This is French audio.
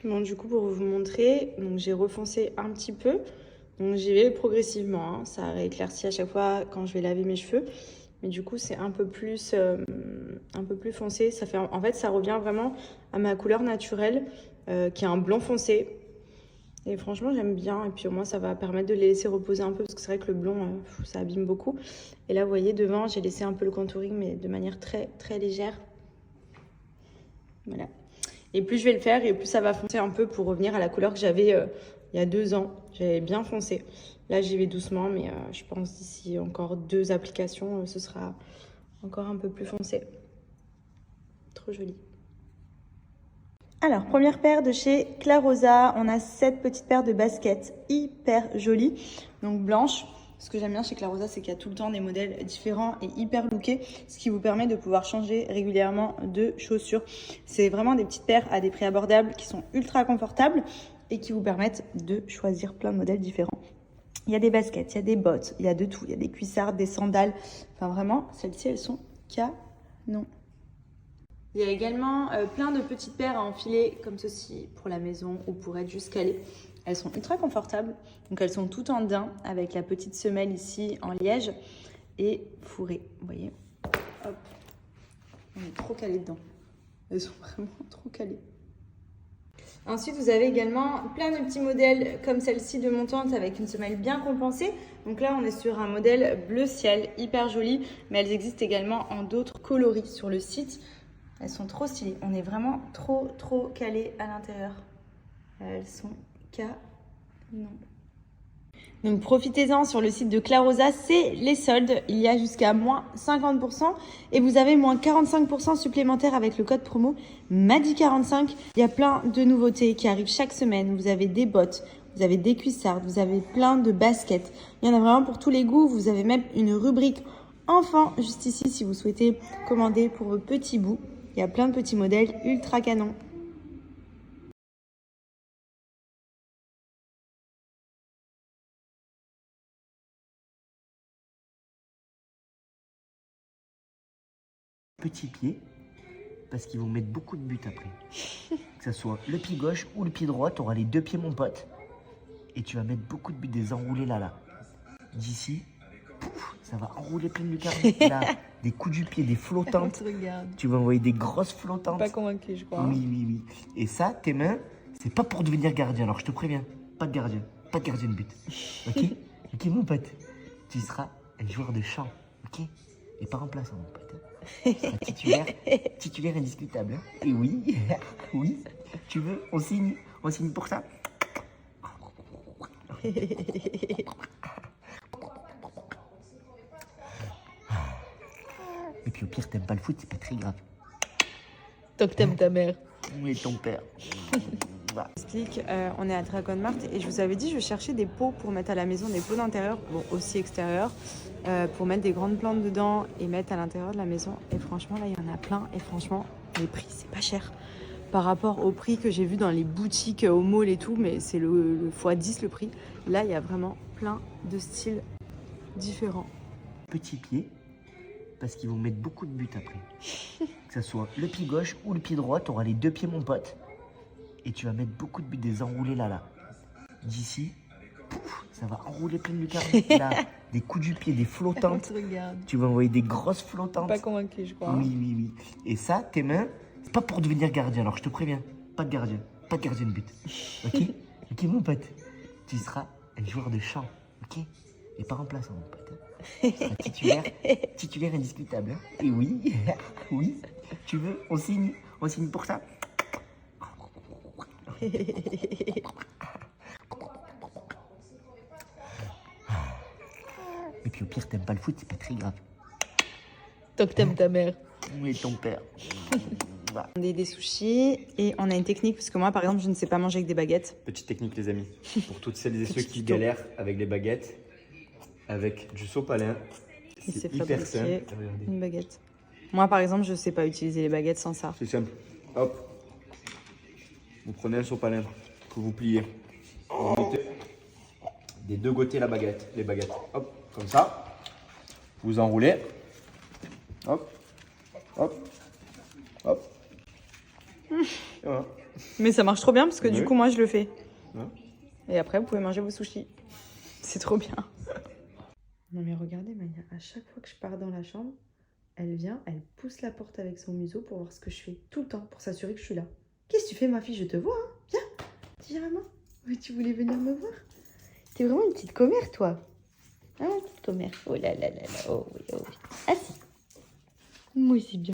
Bon, du coup, pour vous montrer, donc j'ai refoncé un petit peu. Donc j'y vais progressivement, hein. Ça rééclaircit à chaque fois quand je vais laver mes cheveux. Mais du coup, c'est un peu plus foncé. Ça fait, en fait, ça revient vraiment à ma couleur naturelle, qui est un blanc foncé. Et franchement, j'aime bien. Et puis au moins, ça va permettre de les laisser reposer un peu, parce que c'est vrai que le blond, ça abîme beaucoup. Et là, vous voyez, devant, j'ai laissé un peu le contouring, mais de manière très, très légère. Voilà. Et plus je vais le faire, et plus ça va foncer un peu pour revenir à la couleur que j'avais il y a 2 ans. J'avais bien foncé. Là, j'y vais doucement, mais je pense d'ici encore 2 applications, ce sera encore un peu plus foncé. Trop joli. Alors, première paire de chez Clarosa. On a cette petite paire de baskets hyper jolies, donc blanches. Ce que j'aime bien chez Clarosa, c'est qu'il y a tout le temps des modèles différents et hyper lookés, ce qui vous permet de pouvoir changer régulièrement de chaussures. C'est vraiment des petites paires à des prix abordables qui sont ultra confortables et qui vous permettent de choisir plein de modèles différents. Il y a des baskets, il y a des bottes, il y a de tout. Il y a des cuissardes, des sandales. Enfin vraiment, celles-ci, elles sont canon. Il y a également plein de petites paires à enfiler comme ceci pour la maison ou pour être juste calées. Elles sont ultra confortables. Donc elles sont toutes en daim avec la petite semelle ici en liège et fourrées. Vous voyez, hop, on est trop calé dedans. Elles sont vraiment trop calées. Ensuite, vous avez également plein de petits modèles comme celle-ci de montante avec une semelle bien compensée. Donc là, on est sur un modèle bleu ciel, hyper joli, mais elles existent également en d'autres coloris sur le site. Elles sont trop stylées. On est vraiment trop calés à l'intérieur. Elles sont canon. Donc profitez-en sur le site de Clarosa, c'est les soldes. Il y a jusqu'à moins 50% et vous avez moins 45% supplémentaire avec le code promo MADI45. Il y a plein de nouveautés qui arrivent chaque semaine. Vous avez des bottes, vous avez des cuissardes, vous avez plein de baskets. Il y en a vraiment pour tous les goûts. Vous avez même une rubrique enfant juste ici si vous souhaitez commander pour vos petits bouts. Il y a plein de petits modèles ultra canons. Petit pied, parce qu'ils vont mettre beaucoup de buts après. Que ce soit le pied gauche ou le pied droit, tu auras les 2 pieds, mon pote. Et tu vas mettre beaucoup de buts, des enroulés là. D'ici, pouf, ça va enrouler plein de lucarnes. Là, des coups du pied, des flottantes. Tu vas envoyer des grosses flottantes. Pas convaincu, je crois. Oui. Et ça, tes mains, c'est pas pour devenir gardien. Alors, je te préviens, pas de gardien de but. Ok? Ok, mon pote. Tu seras un joueur de champ. Ok? Et pas remplaçant, mon pote. Tu seras titulaire indiscutable. Hein. Et oui, oui. Tu veux, on signe pour ça. Et puis au pire, t'aimes pas le foot, c'est pas très grave. Tant que t'aimes ta mère. Oui, ton père. Voilà. Explique, on est à Dragon Mart et je vous avais dit je cherchais des pots pour mettre à la maison, des pots d'intérieur, bon aussi extérieur, pour mettre des grandes plantes dedans et mettre à l'intérieur de la maison. Et franchement là il y en a plein et franchement les prix c'est pas cher par rapport au prix que j'ai vu dans les boutiques au mall et tout, mais c'est le x10 le prix. Là il y a vraiment plein de styles différents. Petit pied, parce qu'ils vont mettre beaucoup de buts après. Que ce soit le pied gauche ou le pied droit, tu auras les 2 pieds, mon pote. Et tu vas mettre beaucoup de buts, des enroulés là. D'ici, pouf, ça va enrouler plein de lucarnes. Là, des coups du pied, des flottantes. Tu vas envoyer des grosses flottantes. Pas convaincu, je crois. Oui. Et ça, tes mains, c'est pas pour devenir gardien. Alors, je te préviens, pas de gardien de but. Ok? Ok, mon pote. Tu seras un joueur de champ. Ok? Et pas remplaçant, mon pote. Tu seras titulaire indiscutable. Hein. Et oui, oui. Tu veux, on signe pour ça. Et puis au pire, t'aimes pas le foot, c'est pas très grave. Tant que t'aimes ta mère. Oui, ton père. Voilà. On a des sushis et on a une technique parce que moi par exemple je ne sais pas manger avec des baguettes. Petite technique les amis, pour toutes celles et ceux qui galèrent avec les baguettes, avec du sopalin, c'est hyper simple. Une baguette. Moi par exemple je sais pas utiliser les baguettes sans ça. C'est simple, hop, vous prenez un sopalin que vous pliez, vous mettez des 2 côtés les baguettes, hop, comme ça, vous enroulez, hop, hop, hop, et voilà. Mais ça marche trop bien parce que Oui. du coup, moi, je le fais. Ouais. Et après, vous pouvez manger vos sushis. C'est trop bien. Non mais regardez, Maya, à chaque fois que je pars dans la chambre, elle vient, elle pousse la porte avec son museau pour voir ce que je fais. Tout le temps, pour s'assurer que je suis là. Qu'est-ce que tu fais, ma fille? Je te vois, hein. Viens, dis maman. Mais tu voulais venir me voir? T'es vraiment une petite commère, toi. Ah, une petite commère. Oh là là là là. Oh oui, oh oui. Assis. Moi, c'est bien.